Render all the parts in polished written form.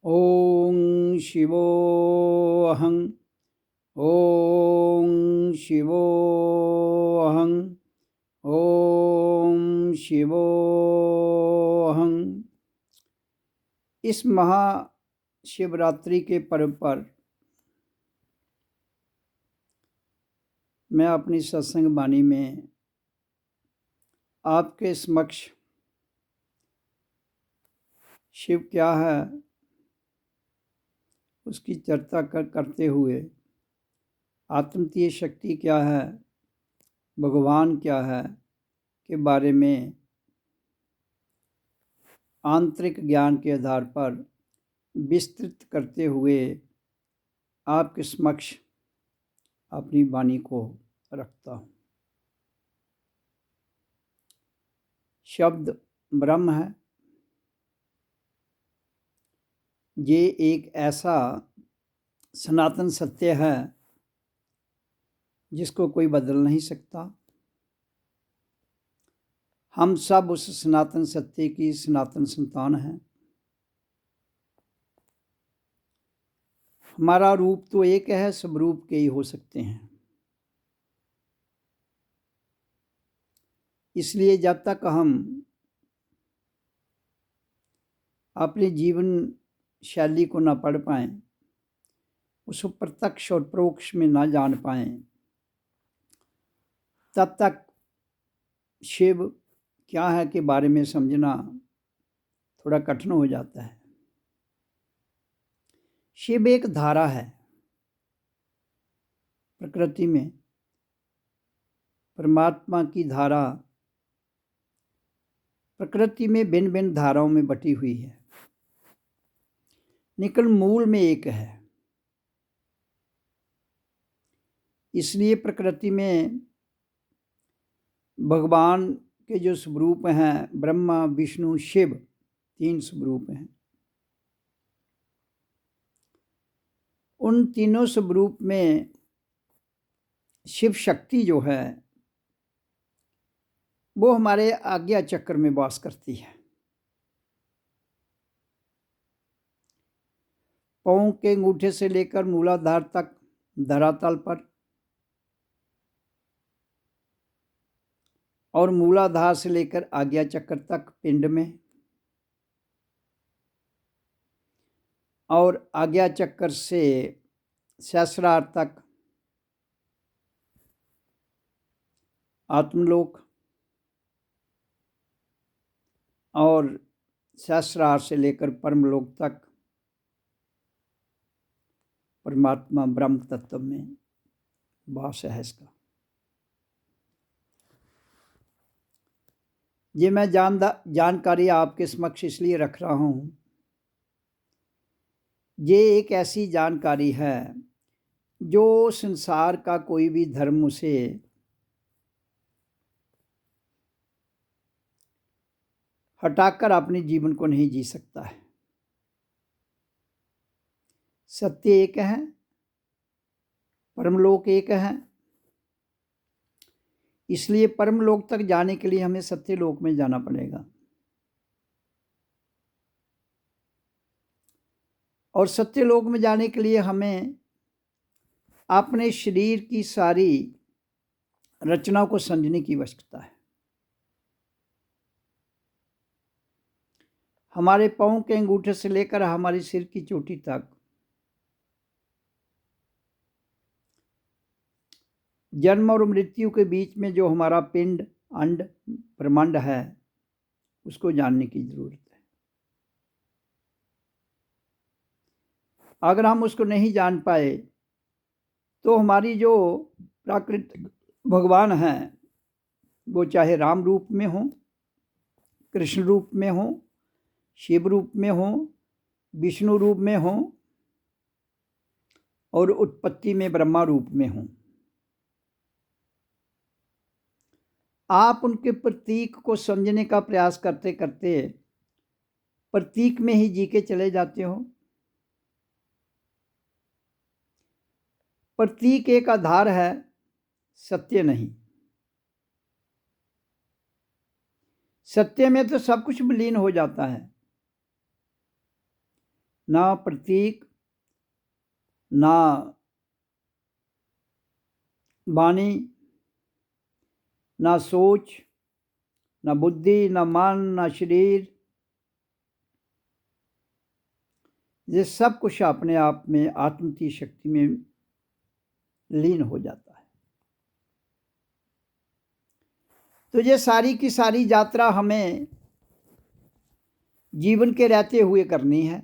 ॐ शिवोऽहं ॐ शिवोऽहं ॐ शिवोऽहं। इस महाशिवरात्रि के पर्व पर मैं अपनी सत्संग वाणी में आपके समक्ष शिव क्या है उसकी चर्चा करते हुए आत्मतीय शक्ति क्या है, भगवान क्या है के बारे में आंतरिक ज्ञान के आधार पर विस्तृत करते हुए आपके समक्ष अपनी वाणी को रखता हूँ। शब्द ब्रह्म है। ये एक ऐसा सनातन सत्य है जिसको कोई बदल नहीं सकता। हम सब उस सनातन सत्य की सनातन संतान हैं। हमारा रूप तो एक है, सब रूप के ही हो सकते हैं। इसलिए जब तक हम अपने जीवन शैली को न पढ़ पाएं, उसको प्रत्यक्ष और परोक्ष में न जान पाएं, तब तक शिव क्या है के बारे में समझना थोड़ा कठिन हो जाता है। शिव एक धारा है प्रकृति में। परमात्मा की धारा प्रकृति में भिन्न भिन्न धाराओं में बटी हुई है, लेकिन मूल में एक है। इसलिए प्रकृति में भगवान के जो स्वरूप हैं, ब्रह्मा विष्णु शिव, 3 स्वरूप हैं। उन तीनों स्वरूप में शिव शक्ति जो है वो हमारे आज्ञा चक्र में वास करती है। पाँव के अंगूठे से लेकर मूलाधार तक धरातल पर, और मूलाधार से लेकर आज्ञा चक्र तक पिंड में, और आज्ञा चक्र से सहस्रार तक आत्मलोक, और सहस्रार से लेकर परमलोक तक परमात्मा ब्रह्म तत्व में वास है इसका। ये मैं जानकारी आपके समक्ष इसलिए रख रहा हूँ, ये एक ऐसी जानकारी है जो संसार का कोई भी धर्म उसे हटाकर अपने जीवन को नहीं जी सकता है। सत्य एक है, परमलोक एक है। इसलिए परमलोक तक जाने के लिए हमें सत्यलोक में जाना पड़ेगा, और सत्यलोक में जाने के लिए हमें अपने शरीर की सारी रचना को समझने की आवश्यकता है। हमारे पाँव के अंगूठे से लेकर हमारे सिर की चोटी तक जन्म और मृत्यु के बीच में जो हमारा पिंड, अंड, ब्रह्मांड है, उसको जानने की जरूरत है। अगर हम उसको नहीं जान पाए तो हमारी जो प्राकृतिक भगवान हैं, वो चाहे राम रूप में हो, कृष्ण रूप में हो, शिव रूप में हो, विष्णु रूप में हो, और उत्पत्ति में ब्रह्मा रूप में हो, आप उनके प्रतीक को समझने का प्रयास करते करते प्रतीक में ही जी के चले जाते हो। प्रतीक एक आधार है, सत्य नहीं। सत्य में तो सब कुछ विलीन हो जाता है। ना प्रतीक, ना वाणी, ना सोच, ना बुद्धि, ना मन, ना शरीर, ये सब कुछ अपने आप में आत्म की शक्ति में लीन हो जाता है। तो ये सारी की सारी यात्रा हमें जीवन के रहते हुए करनी है।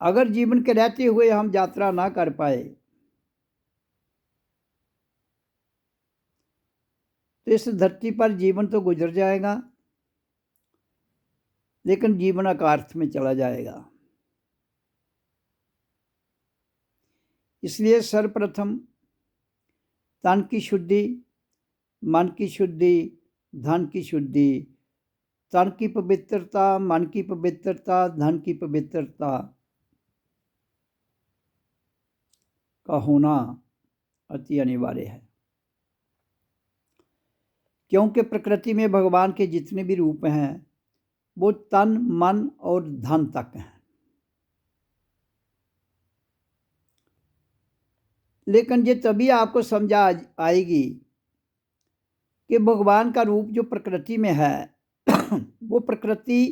अगर जीवन के रहते हुए हम यात्रा ना कर पाए तो इस धरती पर जीवन तो गुजर जाएगा, लेकिन जीवन अकार्थ में चला जाएगा। इसलिए सर्वप्रथम तन की शुद्धि, मन की शुद्धि, धन की शुद्धि, तन की पवित्रता, मन की पवित्रता, धन की पवित्रता का होना अति अनिवार्य है। क्योंकि प्रकृति में भगवान के जितने भी रूप हैं वो तन, मन और धन तक हैं। लेकिन ये तभी आपको समझ आएगी कि भगवान का रूप जो प्रकृति में है वो प्रकृति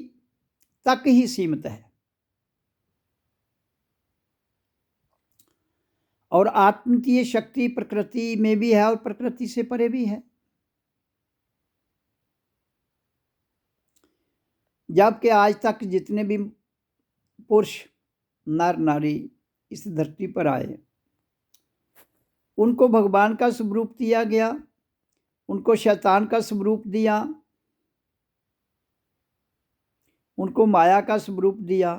तक ही सीमित है, और आत्म की ये शक्ति प्रकृति में भी है और प्रकृति से परे भी है। जबकि आज तक जितने भी पुरुष नर नारी इस धरती पर आए उनको भगवान का स्वरूप दिया गया, उनको शैतान का स्वरूप दिया, उनको माया का स्वरूप दिया।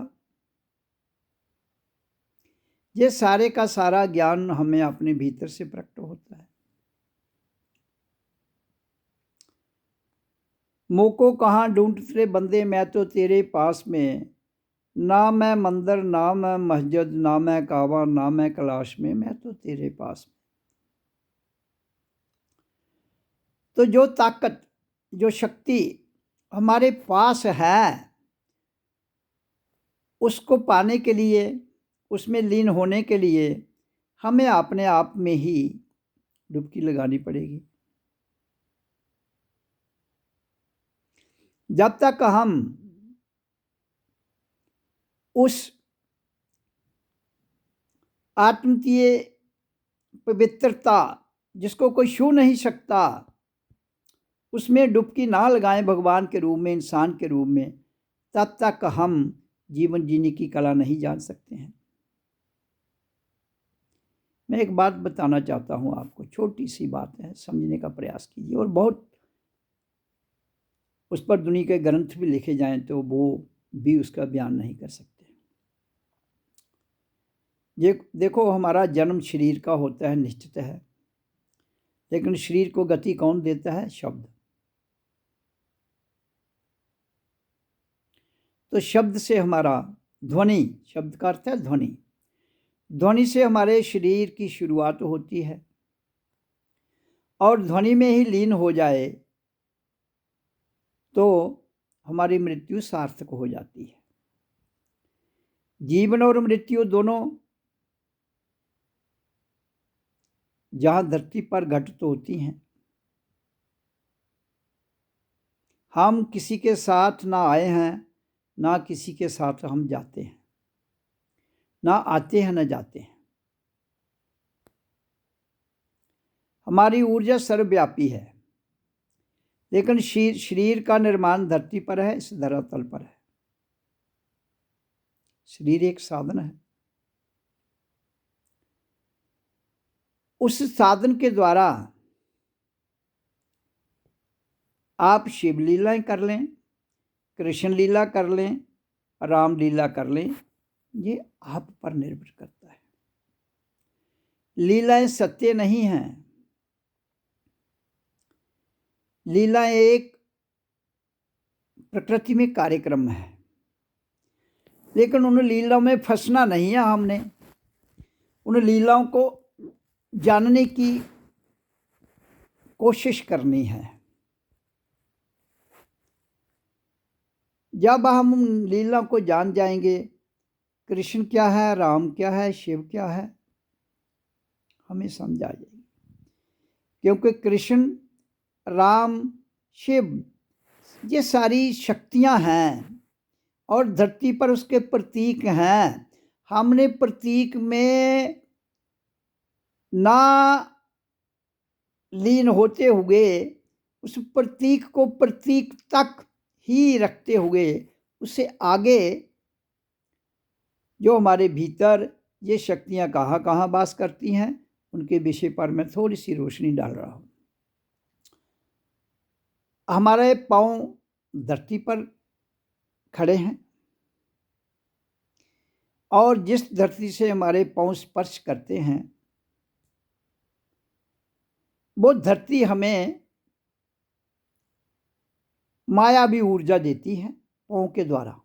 ये सारे का सारा ज्ञान हमें अपने भीतर से प्रकट होता है। मोको कहाँ ढूंढते बंदे, मैं तो तेरे पास में, ना मैं मंदिर, ना मैं मस्जिद, ना मैं काबा, ना मैं कैलाश में, मैं तो तेरे पास में। तो जो ताकत, जो शक्ति हमारे पास है उसको पाने के लिए, उसमें लीन होने के लिए हमें अपने आप में ही डुबकी लगानी पड़ेगी। जब तक हम उस आत्मीय पवित्रता जिसको कोई छू नहीं सकता उसमें डुबकी ना लगाएं भगवान के रूप में, इंसान के रूप में, तब तक हम जीवन जीने की कला नहीं जान सकते हैं। मैं एक बात बताना चाहता हूँ आपको, छोटी सी बात है, समझने का प्रयास कीजिए। और बहुत उस पर दुनिया के ग्रंथ भी लिखे जाएं तो वो भी उसका बयान नहीं कर सकते। ये देखो, हमारा जन्म शरीर का होता है, निश्चित है, लेकिन शरीर को गति कौन देता है? शब्द। तो शब्द से हमारा ध्वनि, शब्द का अर्थ है ध्वनि, ध्वनि से हमारे शरीर की शुरुआत होती है और ध्वनि में ही लीन हो जाए तो हमारी मृत्यु सार्थक हो जाती है। जीवन और मृत्यु दोनों जहाँ धरती पर घटित होती हैं, हम किसी के साथ ना आए हैं, ना किसी के साथ हम जाते हैं, ना आते हैं ना जाते हैं। हमारी ऊर्जा सर्वव्यापी है, लेकिन शरीर का निर्माण धरती पर है, इस धरातल पर है। शरीर एक साधन है, उस साधन के द्वारा आप शिव लीलाएं कर लें, कृष्ण लीला कर लें, राम लीला कर लें, ये आप पर निर्भर करता है। लीलाएं सत्य नहीं हैं, लीलाएं एक प्रकृति में कार्यक्रम है, लेकिन उन लीलाओं में फंसना नहीं है। हमने उन लीलाओं को जानने की कोशिश करनी है। जब हम लीला को जान जाएंगे, कृष्ण क्या है, राम क्या है, शिव क्या है, हमें समझ आ जाएगी। क्योंकि कृष्ण, राम, शिव ये सारी शक्तियां हैं और धरती पर उसके प्रतीक हैं। हमने प्रतीक में ना लीन होते हुए उस प्रतीक को प्रतीक तक ही रखते हुए उससे आगे जो हमारे भीतर ये शक्तियां कहाँ कहाँ वास करती हैं उनके विषय पर मैं थोड़ी सी रोशनी डाल रहा हूँ। हमारे पांव धरती पर खड़े हैं और जिस धरती से हमारे पांव स्पर्श करते हैं वो धरती हमें मायावी ऊर्जा देती है पांव के द्वारा,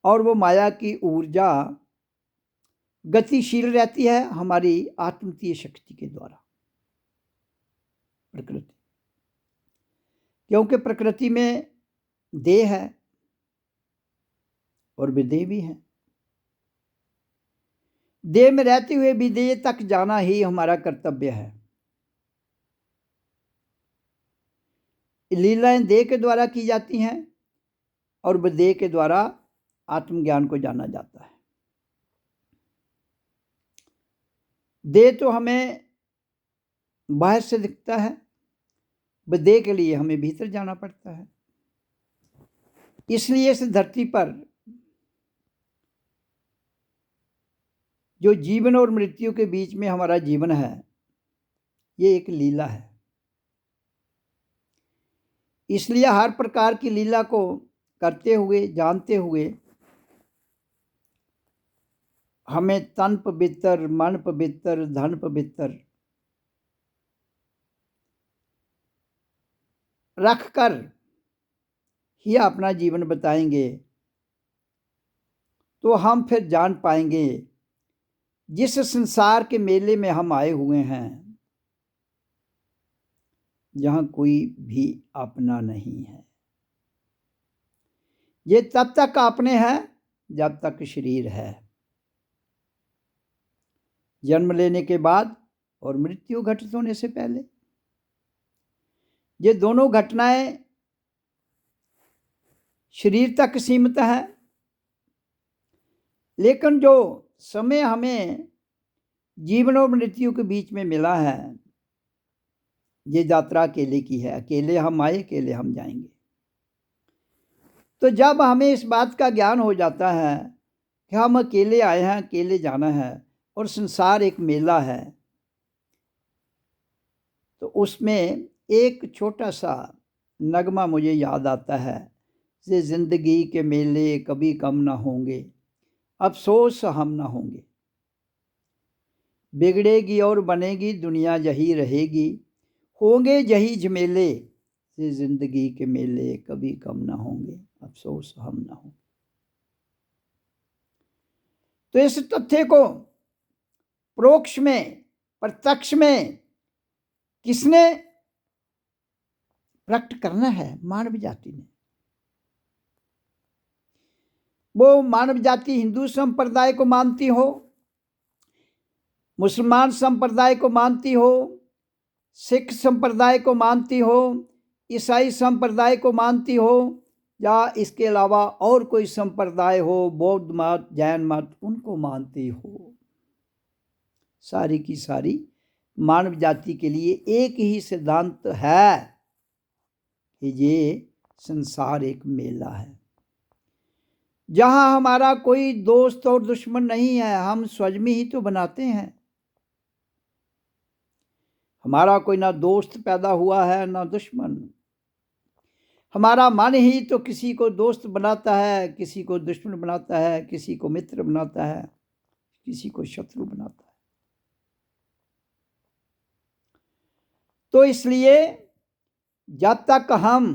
और वो माया की ऊर्जा गतिशील रहती है हमारी आत्मतीय शक्ति के द्वारा, प्रकृति। क्योंकि प्रकृति में देह है और विदेह भी है। देह में रहते हुए विदेह तक जाना ही हमारा कर्तव्य है। लीलाएं देह के द्वारा की जाती हैं और विदेह के द्वारा आत्मज्ञान को जाना जाता है। देह तो हमें बाहर से दिखता है, विदेह के लिए हमें भीतर जाना पड़ता है। इसलिए इस धरती पर जो जीवन और मृत्यु के बीच में हमारा जीवन है ये एक लीला है। इसलिए हर प्रकार की लीला को करते हुए, जानते हुए हमें तन पवित्र, मन पवित्र, धन पवित्र रख कर ही अपना जीवन बताएंगे तो हम फिर जान पाएंगे जिस संसार के मेले में हम आए हुए हैं जहां कोई भी अपना नहीं है। ये तब तक अपने हैं जब तक शरीर है। जन्म लेने के बाद और मृत्यु घटित होने से पहले ये दोनों घटनाएं शरीर तक सीमित है। लेकिन जो समय हमें जीवन और मृत्यु के बीच में मिला है ये यात्रा अकेले की है। अकेले हम आए, अकेले हम जाएंगे। तो जब हमें इस बात का ज्ञान हो जाता है कि हम अकेले आए हैं, अकेले जाना है और संसार एक मेला है, तो उसमें एक छोटा सा नगमा मुझे याद आता है कि जिंदगी के मेले कभी कम ना होंगे, अफसोस हम ना होंगे। बिगड़ेगी और बनेगी दुनिया यही रहेगी, होंगे यही झमेले से जिंदगी के मेले कभी कम ना होंगे, अफसोस हम ना होंगे। तो इस तथ्य को परोक्ष में, प्रत्यक्ष में किसने प्रकट करना है? मानव जाति ने। वो मानव जाति हिंदू संप्रदाय को मानती हो, मुसलमान संप्रदाय को मानती हो, सिख संप्रदाय को मानती हो, ईसाई संप्रदाय को मानती हो, या इसके अलावा और कोई संप्रदाय हो, बौद्ध मत, जैन मत, उनको मानती हो, सारी की सारी मानव जाति के लिए एक ही सिद्धांत है कि ये संसार एक मेला है जहां हमारा कोई दोस्त और दुश्मन नहीं है। हम स्वयं ही तो बनाते हैं। हमारा कोई ना दोस्त पैदा हुआ है ना दुश्मन। हमारा मन ही तो किसी को दोस्त बनाता है, किसी को दुश्मन बनाता है, किसी को मित्र बनाता है, किसी को शत्रु बनाता है। तो इसलिए जब तक हम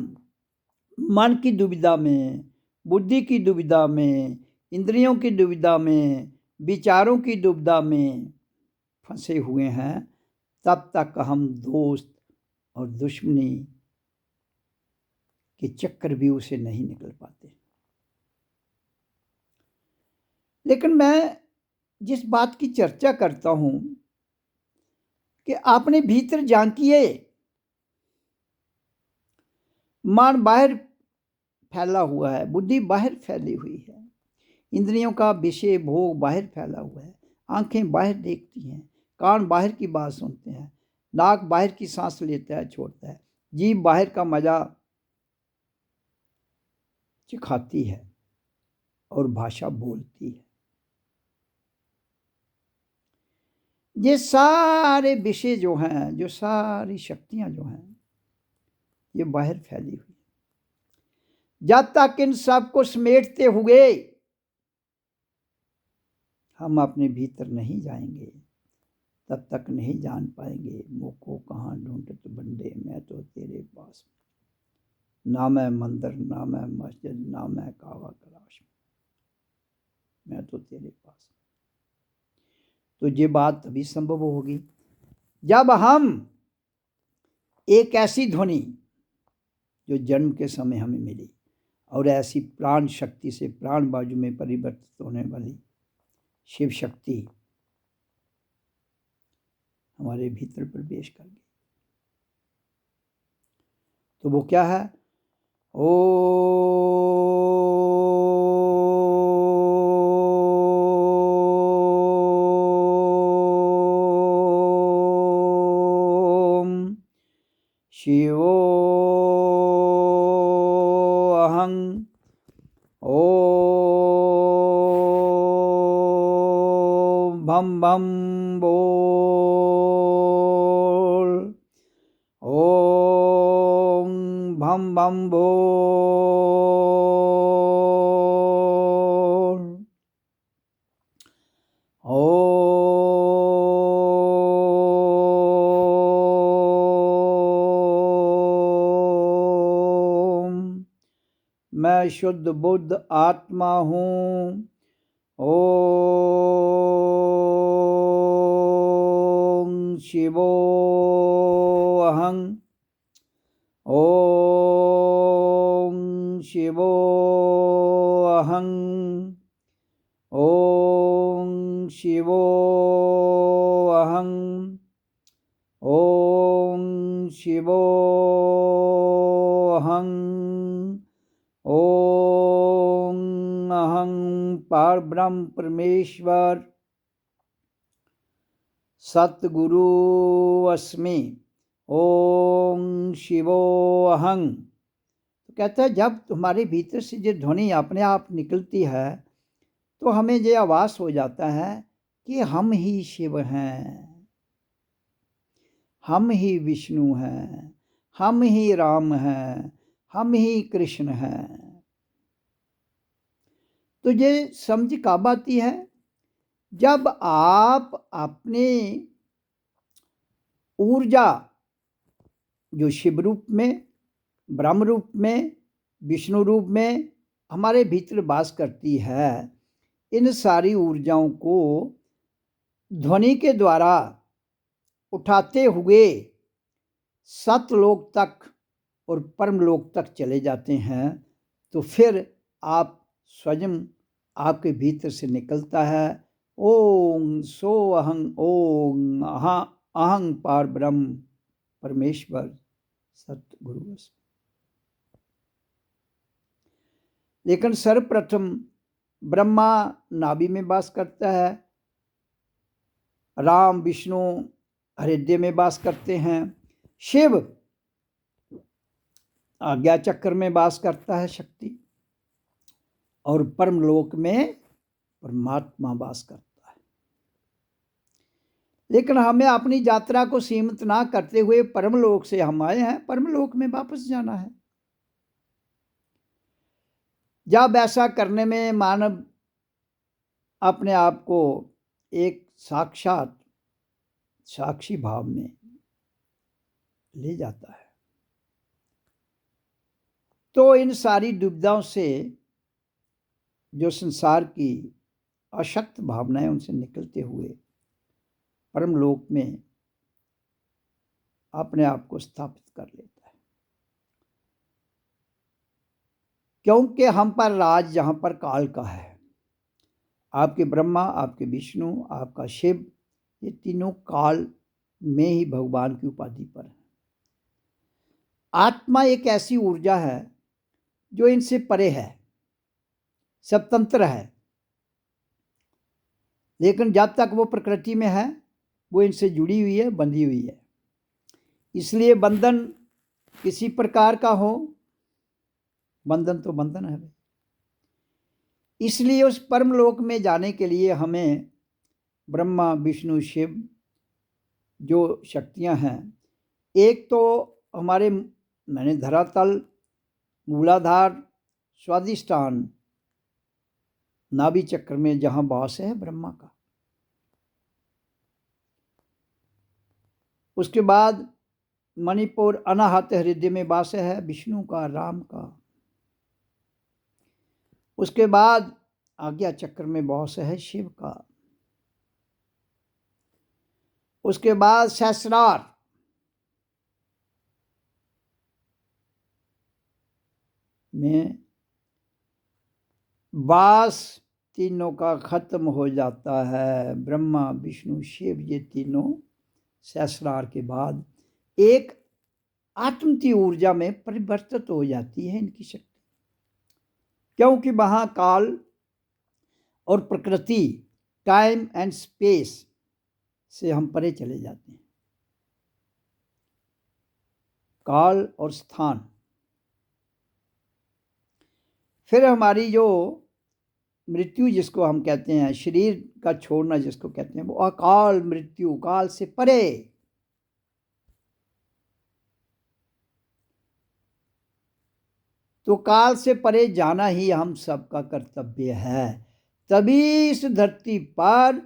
मन की दुविधा में, बुद्धि की दुविधा में, इंद्रियों की दुविधा में, विचारों की दुविधा में फंसे हुए हैं तब तक हम दोस्त और दुश्मनी कि चक्रव्यूह से नहीं निकल पाते। लेकिन मैं जिस बात की चर्चा करता हूं कि आपने भीतर झांकिए, मन बाहर फैला हुआ है, बुद्धि बाहर फैली हुई है, इंद्रियों का विषय भोग बाहर फैला हुआ है, आंखें बाहर देखती हैं, कान बाहर की बात सुनते हैं, नाक बाहर की सांस लेता है छोड़ता है, जीभ बाहर का मजा चिखाती है और भाषा बोलती है। ये सारे विषय जो हैं, जो सारी शक्तियां जो हैं, ये बाहर फैली हुई। जब तक इन सबको समेटते हुए हम अपने भीतर नहीं जाएंगे, तब तक नहीं जान पाएंगे मोको कहाँ ढूंढत बंदे, मैं तो तेरे पास, ना मैं मंदिर, ना मैं मस्जिद, ना मैं कावा तलाश, मैं तो तेरे पास। तो ये बात तभी संभव होगी जब हम एक ऐसी ध्वनि जो जन्म के समय हमें मिली और ऐसी प्राण शक्ति से प्राण बाजू में परिवर्तित होने वाली शिव शक्ति हमारे भीतर प्रवेश कर गई, तो वो क्या है? ओम शिवो अहं, ओम भम भम बोल, ओम भम भम बोल, ओम मैं शुद्ध बुद्ध आत्मा हूँ, ओम शिवो अहं, ओम शिवो अहं, ओम शिवो अहं, ओम शिवो अहं, ओम अहं परब्रह्म परमेश्वर सतगुरु अस्मि, ओम शिवो अहं। तो कहता है जब तुम्हारे भीतर से जो ध्वनि अपने आप निकलती है तो हमें ये आभास हो जाता है कि हम ही शिव हैं, हम ही विष्णु हैं, हम ही राम हैं, हम ही कृष्ण हैं। तो ये समझ कब आती है? जब आप अपने ऊर्जा जो शिव रूप में, ब्रह्म रूप में, विष्णु रूप में हमारे भीतर वास करती है, इन सारी ऊर्जाओं को ध्वनि के द्वारा उठाते हुए सतलोक तक और परमलोक तक चले जाते हैं, तो फिर आप स्वयं आपके भीतर से निकलता है ओम सो अहं, ओम अहं पार ब्रह्म परमेश्वर सतगुरु। लेकिन सर्वप्रथम ब्रह्मा नाभि में वास करता है, राम विष्णु हृदय में वास करते हैं, शिव आज्ञा चक्र में वास करता है शक्ति, और परमलोक में परमात्मा वास करता है। लेकिन हमें अपनी यात्रा को सीमित ना करते हुए परमलोक से हम आए हैं, परमलोक में वापस जाना है। जब ऐसा करने में मानव अपने आप को एक साक्षात साक्षी भाव में ले जाता है, तो इन सारी दुविधाओं से, जो संसार की अशक्त भावनाएं, उनसे निकलते हुए परमलोक में अपने आप को स्थापित कर लेता है। क्योंकि हम पर राज जहाँ पर काल का है। आपके ब्रह्मा, आपके विष्णु, आपका शिव, ये तीनों काल में ही भगवान की उपाधि पर है। आत्मा एक ऐसी ऊर्जा है जो इनसे परे है, स्वतंत्र है, लेकिन जब तक वो प्रकृति में है वो इनसे जुड़ी हुई है, बंधी हुई है। इसलिए बंधन किसी प्रकार का हो, बंधन तो बंधन है। इसलिए उस परमलोक में जाने के लिए हमें ब्रह्मा, विष्णु, शिव जो शक्तियां हैं, एक तो हमारे धरातल, मूलाधार, स्वादिष्ठान, नाभि चक्र में जहां वास है ब्रह्मा का। उसके बाद मणिपुर, अनाहत हृदय में वास है विष्णु का, राम का। उसके बाद आज्ञा चक्र में वास है शिव का। उसके बाद सहस्रार में वास तीनों का खत्म हो जाता है। ब्रह्मा, विष्णु, शिव, ये तीनों सहस्रार के बाद एक आत्मती ऊर्जा में परिवर्तित हो जाती है इनकी शक्ति, क्योंकि वहां काल और प्रकृति, टाइम एंड स्पेस से हम परे चले जाते हैं। काल और स्थान, फिर हमारी जो मृत्यु जिसको हम कहते हैं, शरीर का छोड़ना जिसको कहते हैं, वो अकाल मृत्यु, काल से परे। तो काल से परे जाना ही हम सबका कर्तव्य है। तभी इस धरती पर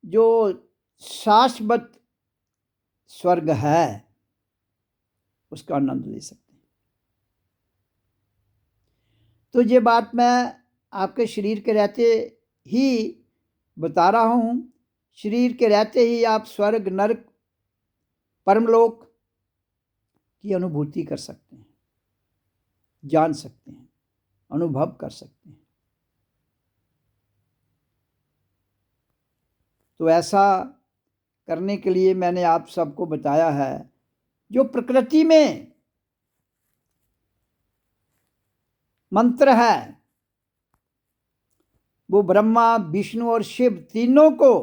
जो शाश्वत स्वर्ग है उसका आनंद ले सकते हैं। तो ये बात मैं आपके शरीर के रहते ही बता रहा हूं। शरीर के रहते ही आप स्वर्ग, नरक, परमलोक की अनुभूति कर सकते हैं, जान सकते हैं, अनुभव कर सकते हैं। तो ऐसा करने के लिए मैंने आप सबको बताया है। जो प्रकृति में मंत्र है वो ब्रह्मा, विष्णु और शिव तीनों को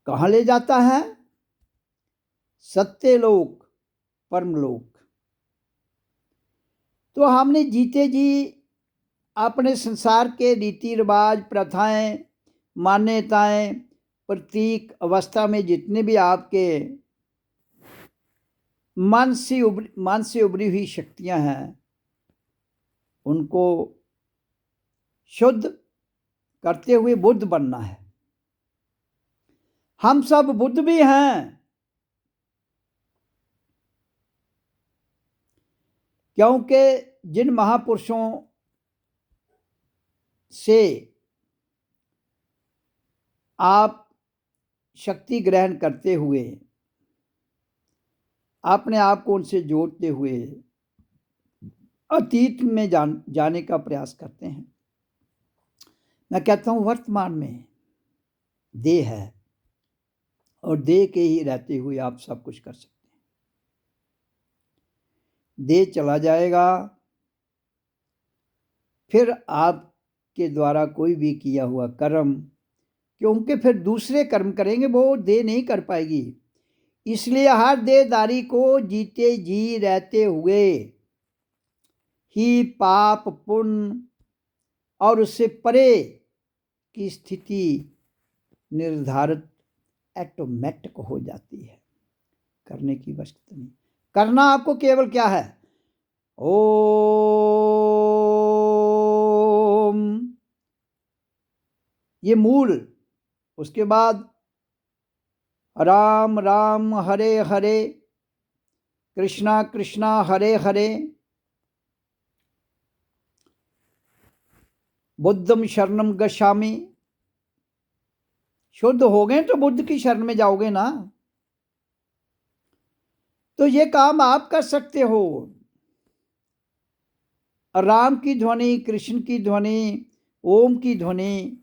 कहाँ ले जाता है? सत्यलोक, परमलोक। तो हमने जीते जी अपने संसार के रीति रिवाज, प्रथाएं, मान्यताएं, प्रतीक, अवस्था में जितने भी आपके मन से उभरी हुई शक्तियां हैं उनको शुद्ध करते हुए बुद्ध बनना है। हम सब बुद्ध भी हैं, क्योंकि जिन महापुरुषों से आप शक्ति ग्रहण करते हुए अपने आप को उनसे जोड़ते हुए अतीत में जाने का प्रयास करते हैं। मैं कहता हूं वर्तमान में देह है और देह के ही रहते हुए आप सब कुछ कर सकते हैं। देह चला जाएगा, फिर आपके द्वारा कोई भी किया हुआ कर्म, क्योंकि फिर दूसरे कर्म करेंगे, वो देह नहीं कर पाएगी। इसलिए हर देहदारी को जीते जी रहते हुए ही पाप, पुण्य और उससे परे की स्थिति निर्धारित ऑटोमेटिक हो जाती है। करने की आवश्यकता नहीं। करना आपको केवल क्या है? ओम, ये मूल। उसके बाद राम राम हरे हरे, कृष्णा कृष्णा हरे हरे, बुद्धम शरणम गच्छामि। शुद्ध हो गए तो बुद्ध की शरण में जाओगे ना। तो ये काम आप कर सकते हो। राम की ध्वनि, कृष्ण की ध्वनि, ओम की ध्वनि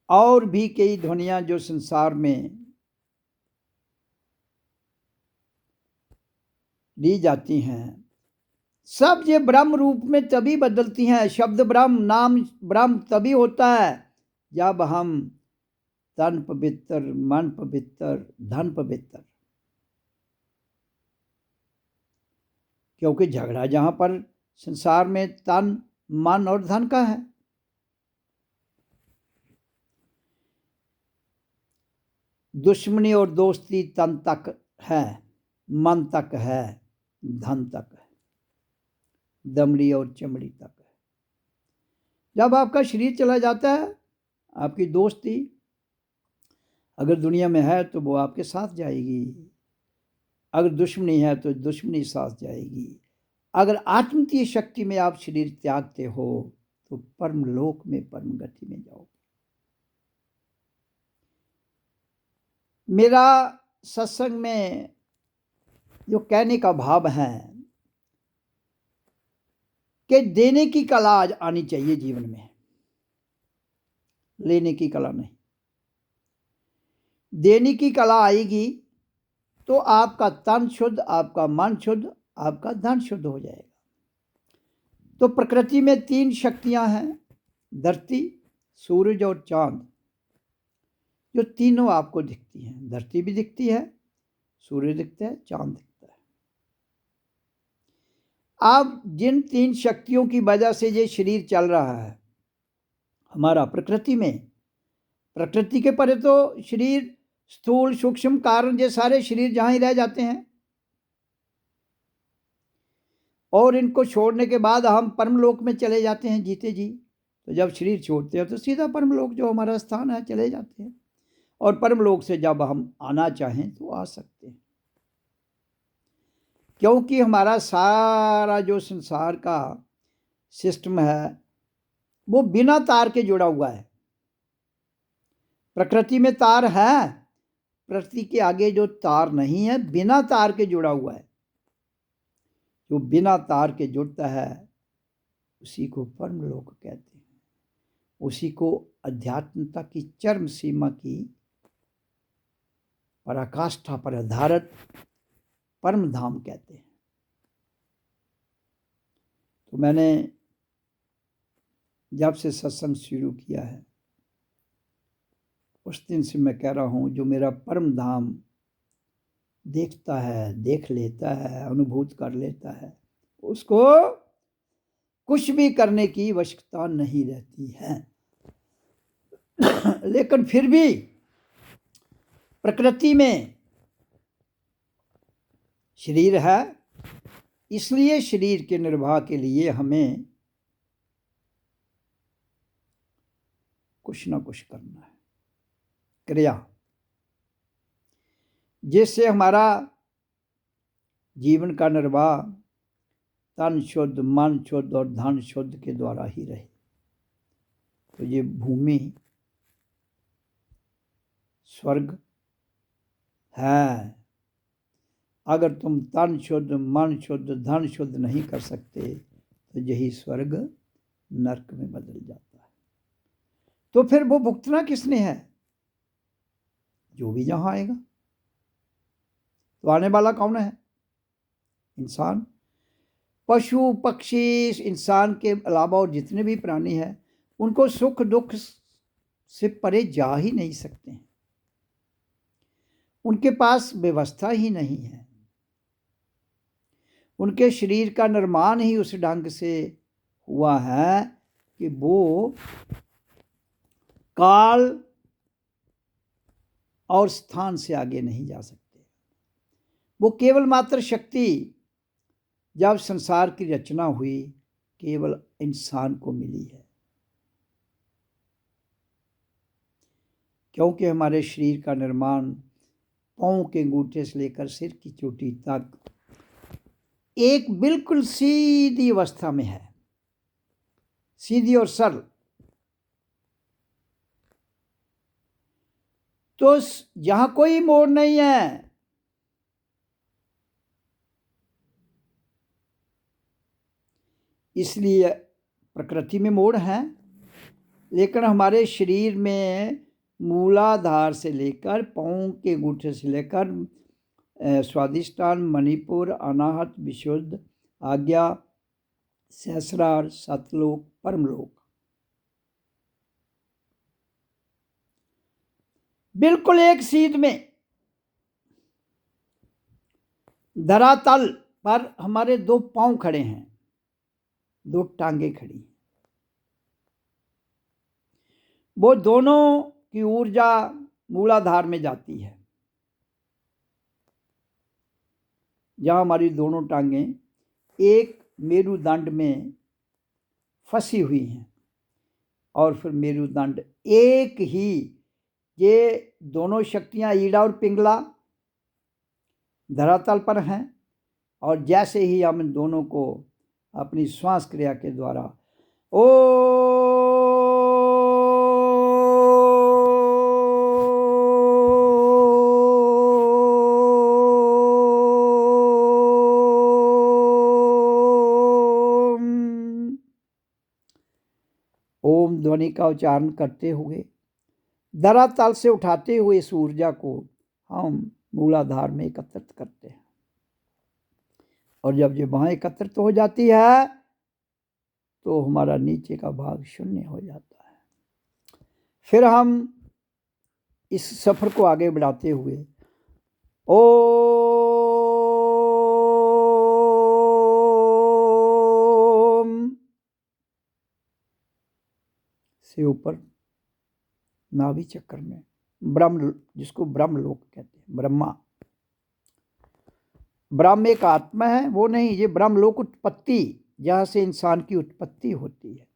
और भी कई ध्वनियां जो संसार में ली जाती हैं, सब ये ब्रह्म रूप में तभी बदलती हैं। शब्द ब्रह्म, नाम ब्रह्म तभी होता है जब हम तन पवित्र, मन पवित्र, धन पवित्र। क्योंकि झगड़ा जहां पर संसार में तन, मन और धन का है। दुश्मनी और दोस्ती तन तक है, मन तक है, धन तक है, दमड़ी और चमड़ी तक है। जब आपका शरीर चला जाता है, आपकी दोस्ती अगर दुनिया में है तो वो आपके साथ जाएगी, अगर दुश्मनी है तो दुश्मनी साथ जाएगी। अगर आत्मतीय शक्ति में आप शरीर त्यागते हो तो परम लोक में, परम गति में जाओगे। मेरा सत्संग में जो कहने का भाव है कि देने की कला आज आनी चाहिए जीवन में, लेने की कला नहीं। देने की कला आएगी तो आपका तन शुद्ध, आपका मन शुद्ध, आपका धन शुद्ध हो जाएगा। तो प्रकृति में 3 शक्तियां हैं, धरती, सूरज और चांद, जो तीनों आपको दिखती हैं। धरती भी दिखती है, सूर्य दिखता है, चांद दिखता है। अब जिन 3 शक्तियों की वजह से ये शरीर चल रहा है हमारा प्रकृति में, प्रकृति के परे तो शरीर स्थूल सूक्ष्म कारण, ये सारे शरीर जहां ही रह जाते हैं और इनको छोड़ने के बाद हम परमलोक में चले जाते हैं जीते जी। तो जब शरीर छोड़ते हैं तो सीधा परमलोक जो हमारा स्थान है चले जाते हैं, और परमलोक से जब हम आना चाहें तो आ सकते हैं। क्योंकि हमारा सारा जो संसार का सिस्टम है वो बिना तार के जुड़ा हुआ है। प्रकृति में तार है, प्रकृति के आगे जो तार नहीं है, बिना तार के जुड़ा हुआ है। जो बिना तार के जुड़ता है उसी को परमलोक कहते हैं, उसी को अध्यात्मता की चरम सीमा की पराकाष्ठा पर आधारित परम धाम कहते हैं। तो मैंने जब से सत्संग शुरू किया है उस दिन से मैं कह रहा हूं, जो मेरा परम धाम देखता है, देख लेता है, अनुभूत कर लेता है, उसको कुछ भी करने की आवश्यकता नहीं रहती है। लेकिन फिर भी प्रकृति में शरीर है, इसलिए शरीर के निर्वाह के लिए हमें कुछ ना कुछ करना है, क्रिया, जिससे हमारा जीवन का निर्वाह तन शुद्ध, मन शुद्ध और धन शुद्ध के द्वारा ही रहे। तो ये भूमि स्वर्ग है। अगर तुम तन शुद्ध, मन शुद्ध, धन शुद्ध नहीं कर सकते तो यही स्वर्ग नरक में बदल जाता है। तो फिर वो भुगतना किसने है? जो भी जहां आएगा। तो आने वाला कौन है? इंसान। पशु पक्षी इंसान के अलावा और जितने भी प्राणी हैं उनको सुख दुख से परे जा ही नहीं सकते हैं, उनके पास व्यवस्था ही नहीं है। उनके शरीर का निर्माण ही उस ढंग से हुआ है कि वो काल और स्थान से आगे नहीं जा सकते। वो केवल मात्र शक्ति जब संसार की रचना हुई केवल इंसान को मिली है, क्योंकि हमारे शरीर का निर्माण पांव के अंगूठे से लेकर सिर की चोटी तक एक बिल्कुल सीधी अवस्था में है, सीधी और सरल। तो जहां कोई मोड़ नहीं है, इसलिए प्रकृति में मोड़ हैं, लेकिन हमारे शरीर में मूलाधार से लेकर पाँव के अंगूठे से लेकर स्वादिष्टान, मणिपुर, अनाहत, विशुद्ध, आज्ञा, सहस्रार, सतलोक, परमलोक, बिल्कुल एक सीध में धरातल पर हमारे दो पांव खड़े हैं, दो टांगे खड़ी हैं। वो दोनों की ऊर्जा मूलाधार में जाती है, जहां हमारी दोनों टांगें एक मेरुदंड में फंसी हुई हैं, और फिर मेरुदंड एक ही, ये दोनों शक्तियां ईड़ा और पिंगला धरातल पर हैं, और जैसे ही हम इन दोनों को अपनी श्वास क्रिया के द्वारा ओ ओम ध्वनि का उच्चारण करते हुए धरातल से उठाते हुए इस ऊर्जा को हम मूलाधार में एकत्रित करते हैं, और जब ये वहाँ एकत्रित हो जाती है तो हमारा नीचे का भाग शून्य हो जाता है। फिर हम इस सफ़र को आगे बढ़ाते हुए ओम से ऊपर नाभि चक्र में ब्रह्म, जिसको ब्रह्म लोक कहते हैं, ब्रह्मा, ब्रह्म एक आत्मा है, वो नहीं, ये ब्रह्म लोक उत्पत्ति, जहाँ से इंसान की उत्पत्ति होती है।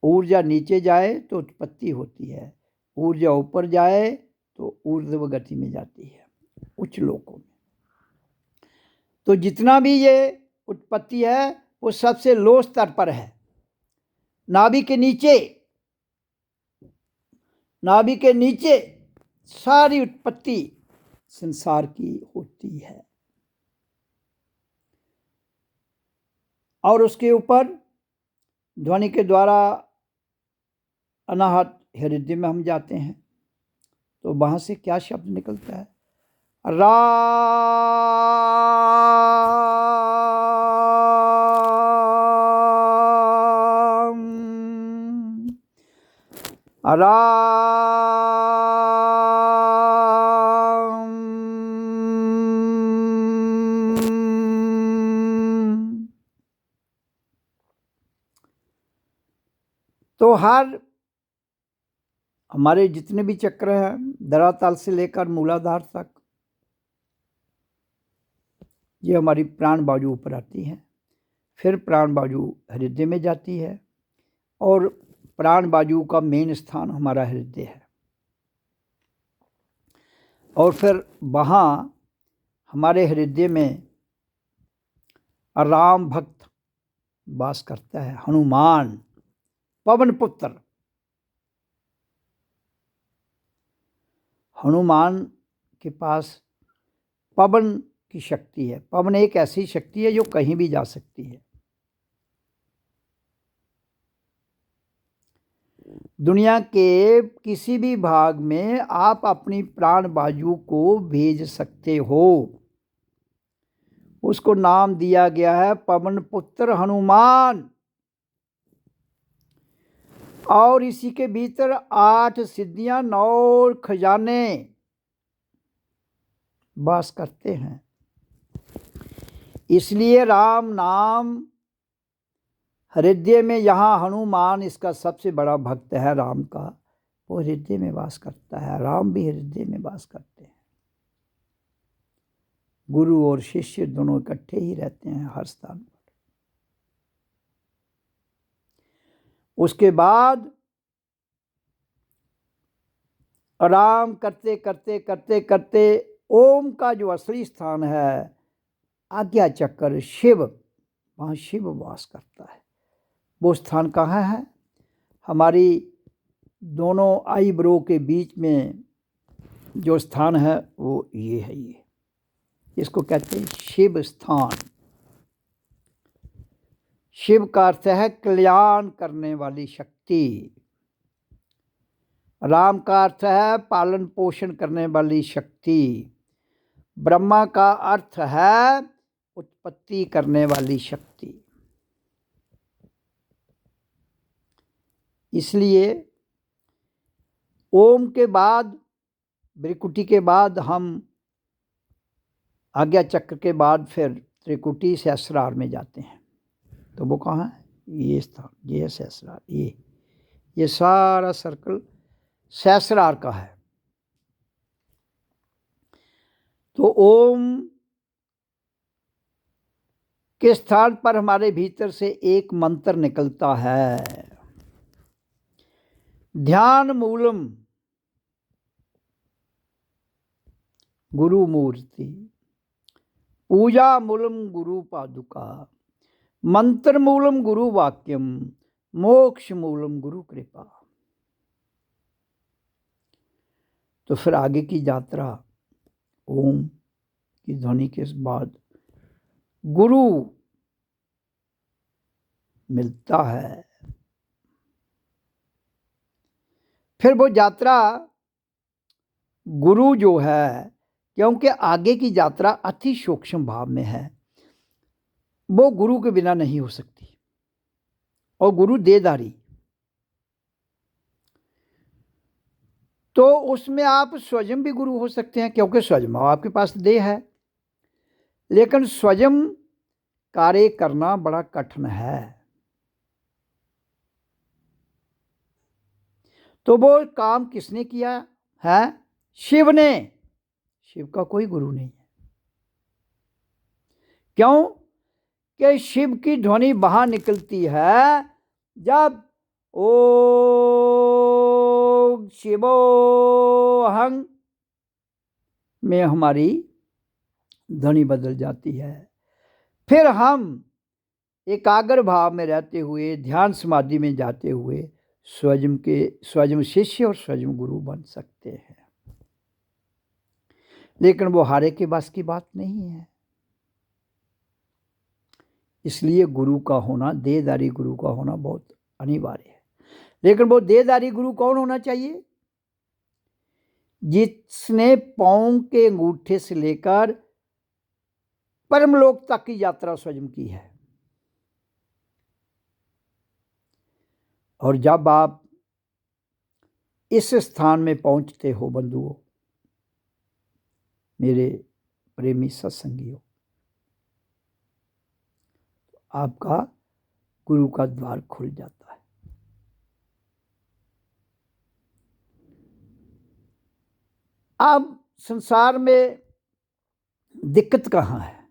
ऊर्जा नीचे जाए तो उत्पत्ति होती है, ऊर्जा ऊपर जाए तो ऊर्ध्व गति में जाती है, उच्च लोकों में। तो जितना भी ये उत्पत्ति है वो सबसे लो स्तर पर है, नाभि के नीचे, नाभि के नीचे सारी उत्पत्ति संसार की होती है, और उसके ऊपर ध्वनि के द्वारा अनाहत हृदय में हम जाते हैं, तो वहां से क्या शब्द निकलता है? राम, राम। तो हर हमारे जितने भी चक्र हैं धरातल से लेकर मूलाधार तक, ये हमारी प्राण बाजू ऊपर आती है, फिर प्राण बाजू हृदय में जाती है, और प्राण बाजू का मेन स्थान हमारा हृदय है, और फिर वहाँ हमारे हृदय में राम भक्त वास करता है, हनुमान, पवन पुत्र। हनुमान के पास पवन की शक्ति है। पवन एक ऐसी शक्ति है जो कहीं भी जा सकती है। दुनिया के किसी भी भाग में आप अपनी प्राण बाजू को भेज सकते हो। उसको नाम दिया गया है पवन पुत्र हनुमान, और इसी के भीतर 8 सिद्धियां, 9 खजाने वास करते हैं। इसलिए राम नाम हृदय में, यहाँ हनुमान इसका सबसे बड़ा भक्त है राम का, वो हृदय में वास करता है। राम भी हृदय में वास करते हैं। गुरु और शिष्य दोनों इकट्ठे ही रहते हैं हर स्थान पर। उसके बाद आराम करते करते करते करते ओम का जो असली स्थान है, आज्ञा चक्र, शिव, वहाँ शिव वास करता है। वो स्थान कहाँ है? हमारी दोनों आईब्रो के बीच में जो स्थान है वो ये है, ये इसको कहते हैं शिव स्थान। शिव का अर्थ है कल्याण करने वाली शक्ति। राम का अर्थ है पालन पोषण करने वाली शक्ति। ब्रह्मा का अर्थ है उत्पत्ति करने वाली शक्ति। इसलिए ओम के बाद, भ्रिकुटी के बाद, हम आज्ञा चक्र के बाद फिर त्रिकुटी सहस्रार में जाते हैं। तो वो कहाँ है? ये स्थान, ये है सहस्रार। ये सारा सर्कल सहस्रार का है। तो ओम के स्थान पर हमारे भीतर से एक मंत्र निकलता है, ध्यान मूलम गुरु मूर्ति, पूजा मूलम गुरु पादुका, मंत्र मूलम गुरु वाक्यम, मोक्ष मूलम गुरु कृपा। तो फिर आगे की यात्रा ओम की ध्वनि के बाद गुरु मिलता है। फिर वो यात्रा गुरु जो है, क्योंकि आगे की यात्रा अति सूक्ष्म भाव में है, वो गुरु के बिना नहीं हो सकती। और गुरु देहधारी, तो उसमें आप स्वयं भी गुरु हो सकते हैं, क्योंकि स्वयं आपके पास देह है, लेकिन स्वयं कार्य करना बड़ा कठिन है। तो वो काम किसने किया है? शिव ने। शिव का कोई गुरु नहीं है। क्यों? कि शिव की ध्वनि बाहर निकलती है जब ओम शिवोहं में हमारी ध्वनि बदल जाती है। फिर हम एकाग्र भाव में रहते हुए, ध्यान समाधि में जाते हुए स्वयं शिष्य और स्वयं गुरु बन सकते हैं। लेकिन वो हारे के बस की बात नहीं है। इसलिए गुरु का होना, देहधारी गुरु का होना बहुत अनिवार्य है। लेकिन वो देहधारी गुरु कौन होना चाहिए? जिसने पांव के अंगूठे से लेकर परमलोक तक की यात्रा स्वयं की है। और जब आप इस स्थान में पहुंचते हो बंधुओं, मेरे प्रेमी सत्संगियों, आपका गुरु का द्वार खुल जाता है। अब संसार में दिक्कत कहाँ है?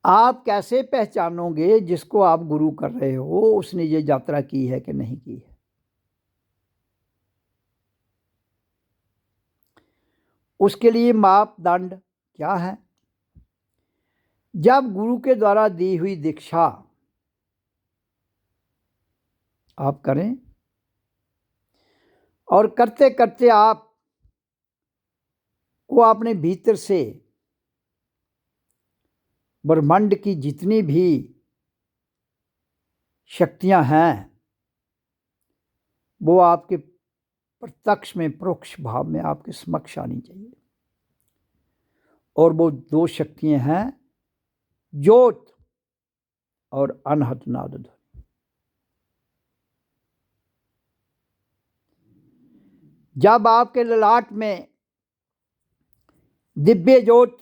आप कैसे पहचानोगे जिसको आप गुरु कर रहे हो उसने ये यात्रा की है कि नहीं की है? उसके लिए मापदंड क्या है? जब गुरु के द्वारा दी हुई दीक्षा आप करें और करते करते आप को अपने भीतर से ब्रह्मांड की जितनी भी शक्तियां हैं वो आपके प्रत्यक्ष में, परोक्ष भाव में आपके समक्ष आनी चाहिए। और वो दो शक्तियां हैं, ज्योत और अनहत नाद ध्वनि। जब आपके ललाट में दिव्य ज्योत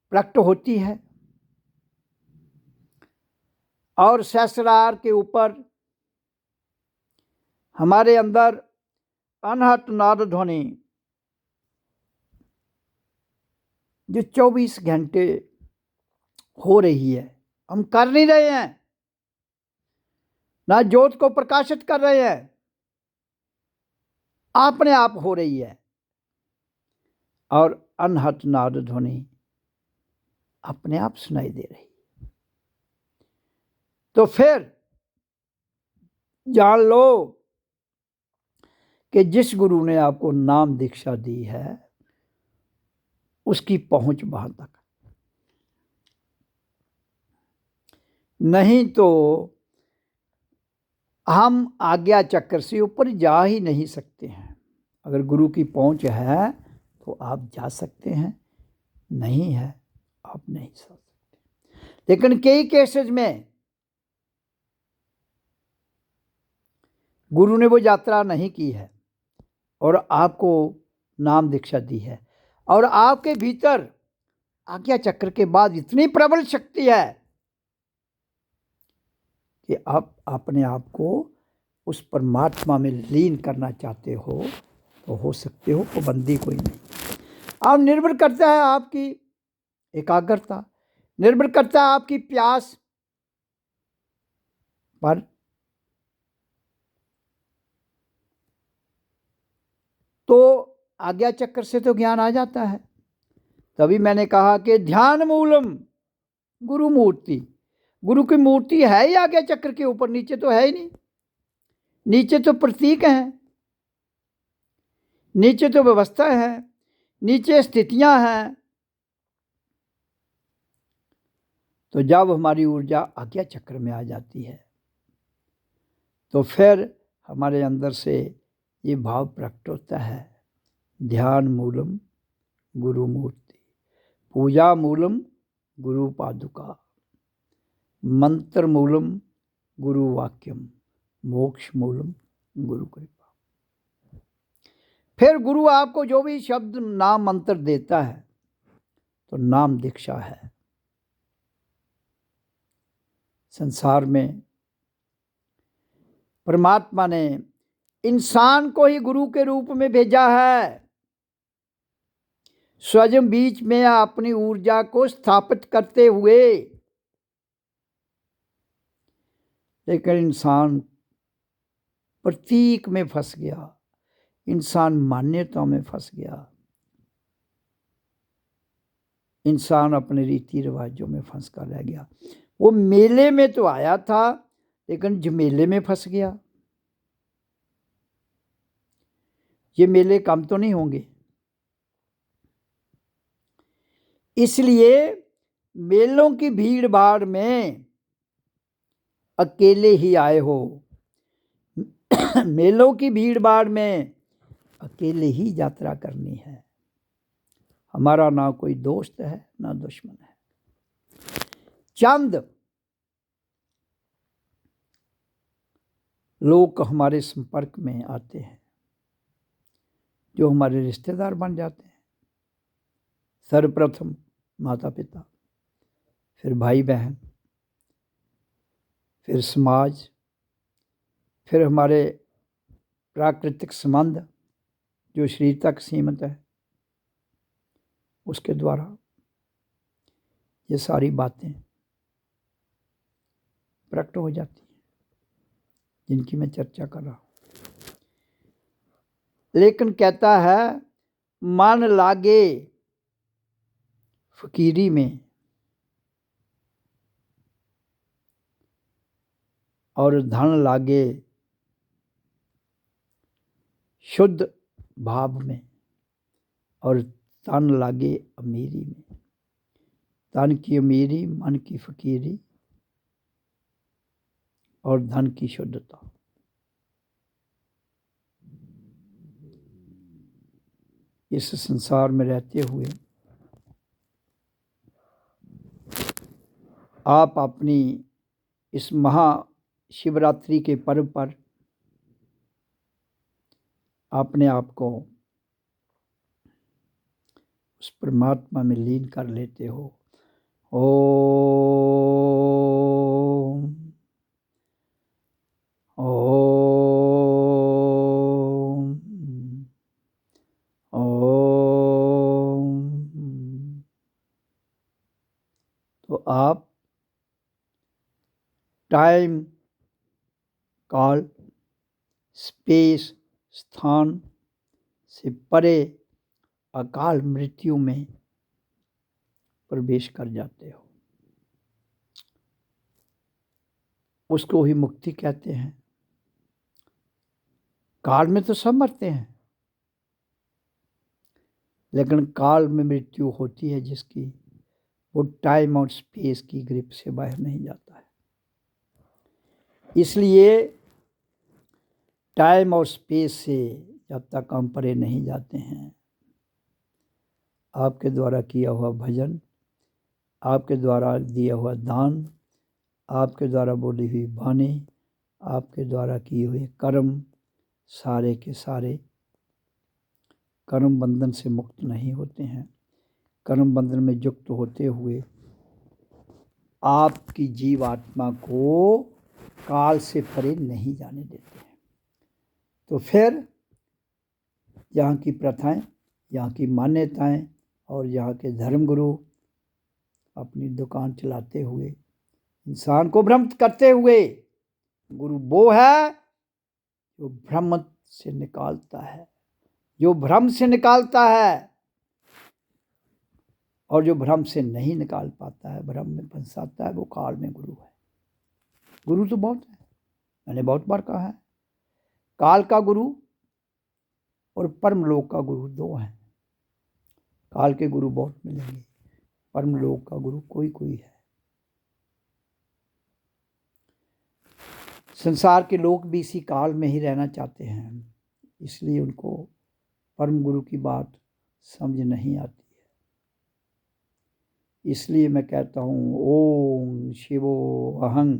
प्रकट होती है और सहस्रार के ऊपर हमारे अंदर अनहत नाद ध्वनि जो 24 घंटे हो रही है, हम कर नहीं रहे हैं, ना ज्योत को प्रकाशित कर रहे हैं, अपने आप हो रही है। और अनहत नाद ध्वनि अपने आप सुनाई दे रही। तो फिर जान लो कि जिस गुरु ने आपको नाम दीक्षा दी है उसकी पहुंच वहां तक। नहीं तो हम आज्ञा चक्र से ऊपर जा ही नहीं सकते हैं। अगर गुरु की पहुंच है तो आप जा सकते हैं, नहीं है आप नहीं जा सकते। लेकिन कई केसेस में गुरु ने वो यात्रा नहीं की है और आपको नाम दीक्षा दी है, और आपके भीतर आज्ञा चक्र के बाद इतनी प्रबल शक्ति है कि आप अपने आप को उस परमात्मा में लीन करना चाहते हो तो हो सकते हो, पाबंदी कोई नहीं। आप निर्भर करता है आपकी एकाग्रता, निर्भर करता है आपकी प्यास पर। तो आज्ञा चक्र से तो ज्ञान आ जाता है। तभी मैंने कहा कि ध्यान मूलम गुरु मूर्ति, गुरु की मूर्ति है ही आज्ञा चक्र के ऊपर, नीचे तो है ही नहीं। नीचे तो प्रतीक हैं, नीचे तो व्यवस्था है, नीचे स्थितियां हैं। तो जब हमारी ऊर्जा आज्ञा चक्र में आ जाती है तो फिर हमारे अंदर से ये भाव प्रकट होता है, ध्यान मूलम गुरु मूर्ति, पूजा मूलम गुरु पादुका, मंत्र मूलम गुरु वाक्यम, मोक्ष मूलम गुरु कृपा। फिर गुरु आपको जो भी शब्द नाम मंत्र देता है तो नाम दीक्षा है। संसार में परमात्मा ने इंसान को ही गुरु के रूप में भेजा है, स्वयं बीच में अपनी ऊर्जा को स्थापित करते हुए। लेकिन इंसान प्रतीक में फंस गया, इंसान मान्यताओं में फंस गया, इंसान अपने रीति रिवाजों में फंस कर रह गया। वो मेले में तो आया था लेकिन झमेले में फंस गया। ये मेले कम तो नहीं होंगे, इसलिए मेलों की भीड़ भाड़ में अकेले ही आए हो। मेलों की भीड़ भाड़ में अकेले ही यात्रा करनी है। हमारा ना कोई दोस्त है ना दुश्मन है। चंद लोग हमारे संपर्क में आते हैं जो हमारे रिश्तेदार बन जाते हैं। सर्वप्रथम माता पिता, फिर भाई बहन, फिर समाज, फिर हमारे प्राकृतिक संबंध जो शरीर तक सीमित है, उसके द्वारा ये सारी बातें प्रकट हो जाती हैं जिनकी मैं चर्चा कर रहा हूँ। लेकिन कहता है मन लागे फकीरी में और धन लागे शुद्ध भाव में और तन लागे अमीरी में। तन की अमीरी, मन की फकीरी और धन की शुद्धता। इस संसार में रहते हुए आप अपनी इस महाशिवरात्रि के पर्व पर अपने आप को उस परमात्मा में लीन कर लेते हो। ओम ओम ओम। तो आप टाइम, काल, स्पेस, स्थान से परे अकाल मृत्यु में प्रवेश कर जाते हो। उसको ही मुक्ति कहते हैं। काल में तो सब मरते हैं, लेकिन काल में मृत्यु होती है जिसकी, वो टाइम और स्पेस की ग्रिप से बाहर नहीं जाता है। इसलिए टाइम और स्पेस से जब तक हम परे नहीं जाते हैं, आपके द्वारा किया हुआ भजन, आपके द्वारा दिया हुआ दान, आपके द्वारा बोली हुई वाणी, आपके द्वारा किए हुए कर्म, सारे के सारे कर्म बंधन से मुक्त नहीं होते हैं। कर्म बंधन में युक्त होते हुए आपकी जीवात्मा को काल से परे नहीं जाने देते हैं। तो फिर यहाँ की प्रथाएं, यहाँ की मान्यताएं और यहाँ के धर्मगुरु अपनी दुकान चलाते हुए इंसान को भ्रमित करते हुए, गुरु वो है जो भ्रम से निकालता है, जो भ्रम से निकालता है, और जो भ्रम से नहीं निकाल पाता है, भ्रम में फंसाता है, वो काल में गुरु है। गुरु तो बहुत है, मैंने बहुत बार कहा है, काल का गुरु और परमलोक का गुरु दो हैं। काल के गुरु बहुत मिलेंगे, परमलोक का गुरु कोई कोई है। संसार के लोग भी इसी काल में ही रहना चाहते हैं, इसलिए उनको परम गुरु की बात समझ नहीं आती है। इसलिए मैं कहता हूँ ओम शिवो अहं,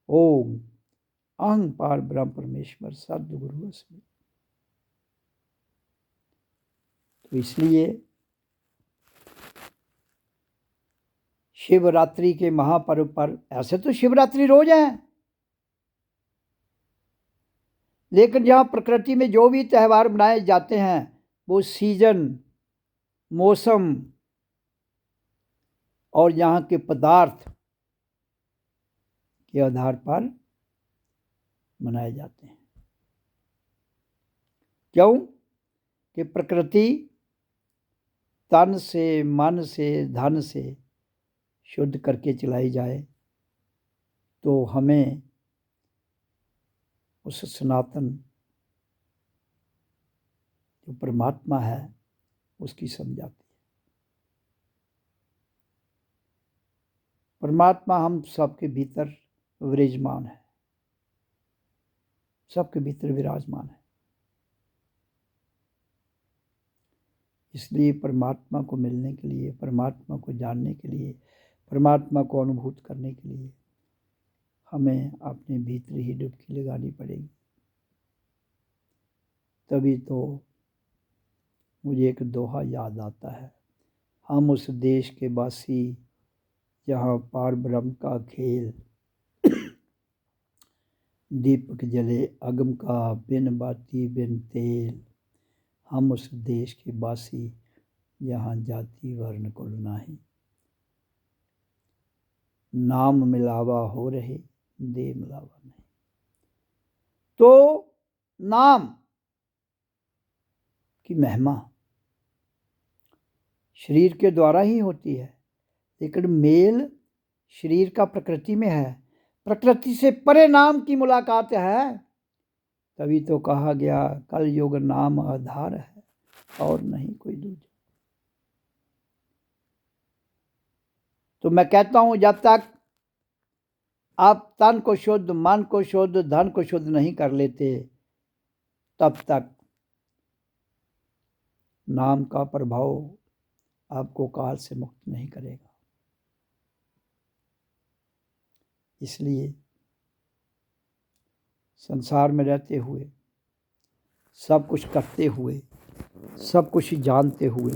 ओम अहं पार ब्रह्म परमेश्वर सद्गुरु अस्मि। तो इसलिए शिवरात्रि के महापर्व पर, ऐसे तो शिवरात्रि रोज है, लेकिन जहाँ प्रकृति में जो भी त्यौहार मनाए जाते हैं वो सीजन, मौसम और यहाँ के पदार्थ के आधार पर मनाए जाते हैं। क्यों कि प्रकृति तन से, मन से, धन से शुद्ध करके चलाई जाए तो हमें उस सनातन जो परमात्मा है उसकी समझ आती है। परमात्मा हम सबके भीतर विराजमान है, सबके भीतर विराजमान है। इसलिए परमात्मा को मिलने के लिए, परमात्मा को जानने के लिए, परमात्मा को अनुभूत करने के लिए हमें अपने भीतर ही डुबकी लगानी पड़ेगी। तभी तो मुझे एक दोहा याद आता है, हम उस देश के वासी जहाँ पार ब्रह्म का खेल, दीपक जले अगम का बिन बाती बिन तेल। हम उस देश के वासी यहाँ जाति वर्ण कुल नाही, नाम मिलावा हो रहे दे मिलावा नहीं। तो नाम की महिमा शरीर के द्वारा ही होती है, लेकिन मेल शरीर का प्रकृति में है। प्रकृति से परे नाम की मुलाकात है, तभी तो कहा गया कल युग नाम आधार है और नहीं कोई दूजा। तो मैं कहता हूं जब तक आप तन को शुद्ध, मन को शुद्ध, धन को शुद्ध नहीं कर लेते, तब तक नाम का प्रभाव आपको काल से मुक्त नहीं करेगा। इसलिए संसार में रहते हुए, सब कुछ करते हुए, सब कुछ जानते हुए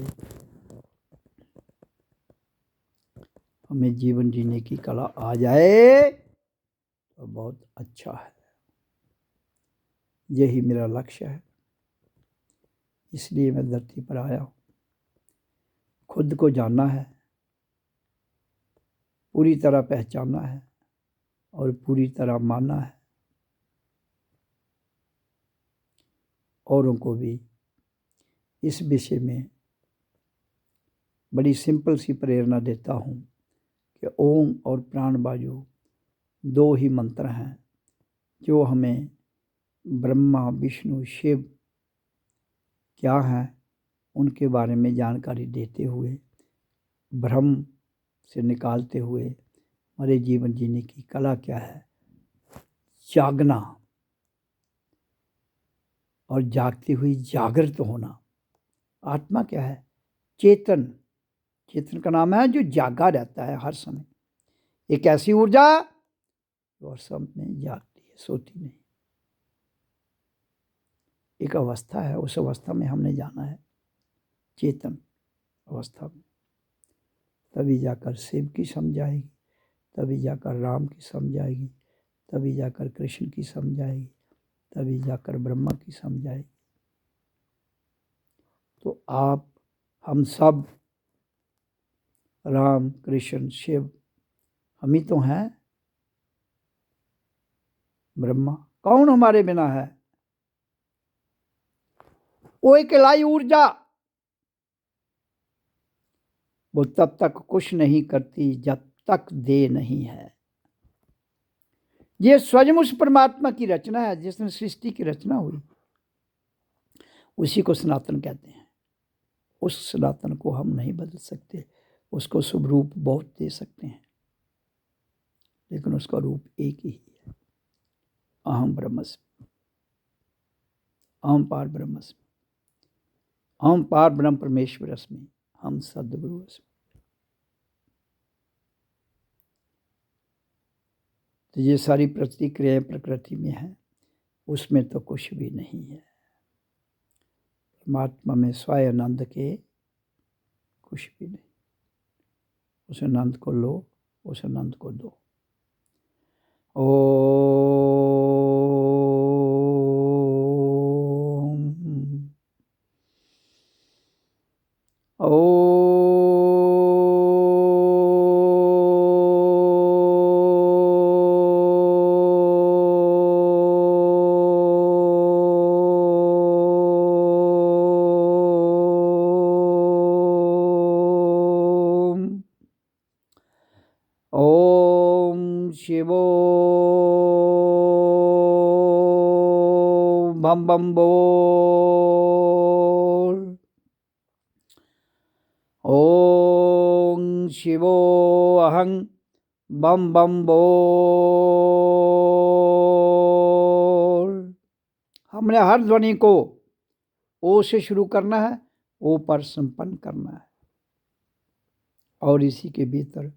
हमें जीवन जीने की कला आ जाए तो बहुत अच्छा है। यही मेरा लक्ष्य है, इसलिए मैं धरती पर आया हूँ। खुद को जानना है, पूरी तरह पहचानना है और पूरी तरह मानना है। औरों को भी इस विषय में बड़ी सिंपल सी प्रेरणा देता हूँ कि ओम और प्राण वायु दो ही मंत्र हैं जो हमें ब्रह्मा, विष्णु, शिव क्या हैं उनके बारे में जानकारी देते हुए, भ्रम से निकालते हुए हमारे जीवन जीने की कला क्या है जागना और जागती हुई जागृत होना। आत्मा क्या है? चेतन। चेतन का नाम है जो जागा रहता है हर समय। एक ऐसी ऊर्जा जो हर समय जागती है, सोती नहीं। एक अवस्था है, उस अवस्था में हमने जाना है, चेतन अवस्था में। तभी जाकर शिव की समझ आएगी, तभी जाकर राम की समझ आएगी, तभी जाकर कृष्ण की समझ आएगी, तभी जाकर ब्रह्मा की समझ आएगी। तो आप, हम सब, राम कृष्ण शिव, हम ही तो हैं। ब्रह्मा कौन हमारे बिना है? वो इकलाई ऊर्जा, वो तब तक कुछ नहीं करती जब तक दे नहीं है। ये स्वयं उस परमात्मा की रचना है जिसने सृष्टि की रचना हुई, उसी को सनातन कहते हैं। उस सनातन को हम नहीं बदल सकते। उसको शुभ रूप बहुत दे सकते हैं, लेकिन उसका रूप एक ही है, अहम ब्रह्मस्मि, अहम पार ब्रह्मस्मि, अहम पार ब्रह्म परमेश्वरस्मि, हम सद्गुरु अस्मि। तो ये सारी प्रतिक्रियाएं प्रकृति में हैं, उसमें तो कुछ भी नहीं है। परमात्मा में स्वयं आनंद के कुछ भी नहीं। उस आनंद को लो, उस आनंद को दो। ओम शिवो बम बम बोल। ओम शिवो अहं बम बम बोल। हमने हर ध्वनि को ओ से शुरू करना है, ओ पर संपन्न करना है, और इसी के भीतर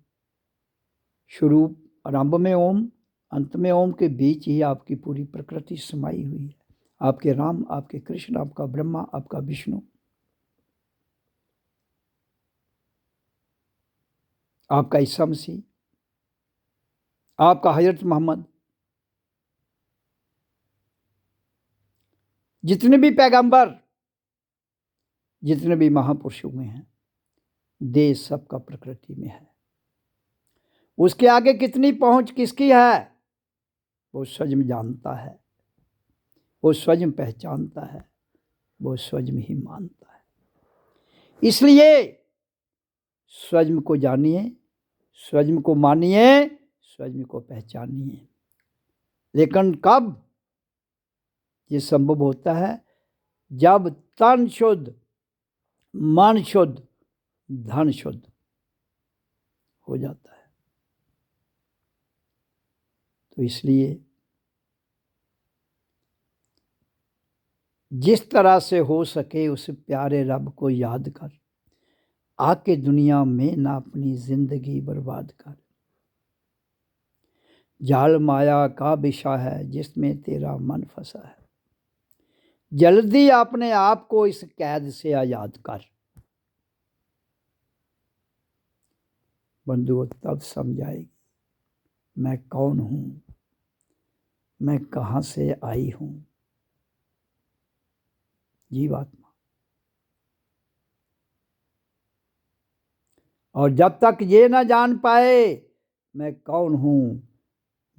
शुरू आरंभ में ओम, अंत में ओम के बीच ही आपकी पूरी प्रकृति समाई हुई है। आपके राम, आपके कृष्ण, आपका ब्रह्मा, आपका विष्णु, आपका ईसा मसीह, आपका हजरत मोहम्मद, जितने भी पैगंबर, जितने भी महापुरुष हुए हैं, देश सबका प्रकृति में है। उसके आगे कितनी पहुंच किसकी है, वो स्वयं जानता है, वो स्वयं पहचानता है, वो स्वयं ही मानता है। इसलिए स्वयं को जानिए, स्वयं को मानिए, स्वयं को पहचानिए। लेकिन कब ये संभव होता है? जब तन शुद्ध, मन शुद्ध, धन शुद्ध हो जाता है। तो इसलिए जिस तरह से हो सके उस प्यारे रब को याद कर, आके दुनिया में ना अपनी जिंदगी बर्बाद कर। जाल माया का विषय है जिसमें तेरा मन फंसा है। जल्दी अपने आप को इस कैद से आजाद कर। बंधुओं, तब समझ आएगी मैं कौन हूं, मैं कहां से आई हूं। जीवात्मा। और जब तक ये ना जान पाए मैं कौन हूं,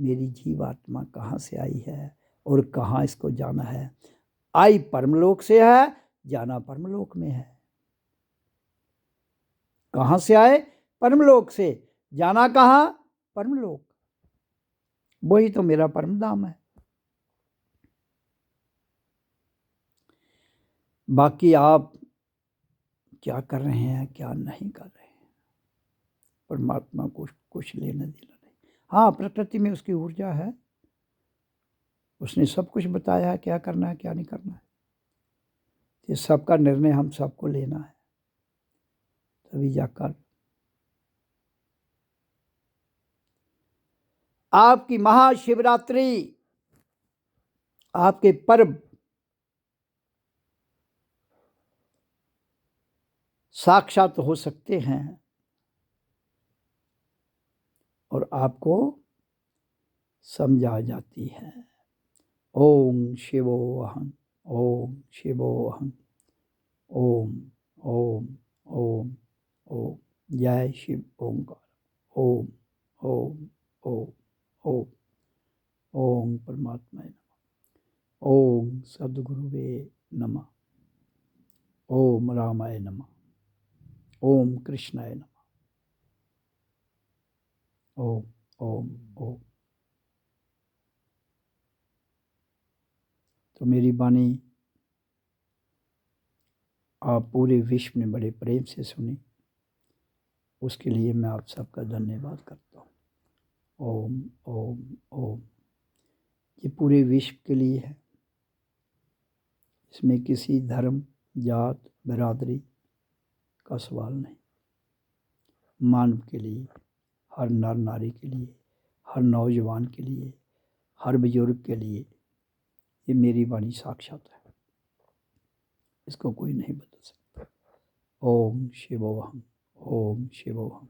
मेरी जीवात्मा कहां से आई है और कहां इसको जाना है। आई परमलोक से है, जाना परमलोक में है। कहां से आए? परमलोक से। जाना कहां? परमलोक। वही तो मेरा परम धाम है। बाकी आप क्या कर रहे हैं, क्या नहीं कर रहे हैं, परमात्मा को कुछ लेना देना नहीं। हाँ, प्रकृति में उसकी ऊर्जा है, उसने सब कुछ बताया है, क्या करना है क्या नहीं करना है। ये सबका निर्णय हम सबको लेना है, तभी जाकर आपकी महाशिवरात्रि, आपके पर्व साक्षात हो सकते हैं और आपको समझ आ जाती है। ओम शिवोऽहं, ओम शिवोऽहं, ओम ओम ओम ओम। जय शिव ओंकार। ओम ओम ओम ओम। ओम परमात्मा नमः। ओम सद्गुरुवे नमः। ओम रामाय नमः। ओम कृष्णाय नमः। ओम ओम ओम। तो मेरी वाणी आप पूरे विश्व ने बड़े प्रेम से सुनी, उसके लिए मैं आप सबका धन्यवाद करता हूँ। ओम ओम ओम। ये पूरे विश्व के लिए है, इसमें किसी धर्म, जात, बिरादरी का सवाल नहीं। मानव के लिए, हर नर नारी के लिए, हर नौजवान के लिए, हर बुजुर्ग के लिए ये मेरी वाणी साक्षात है, इसको कोई नहीं बदल सकता। ओम शिवोऽहं, ओम शिवोऽहं।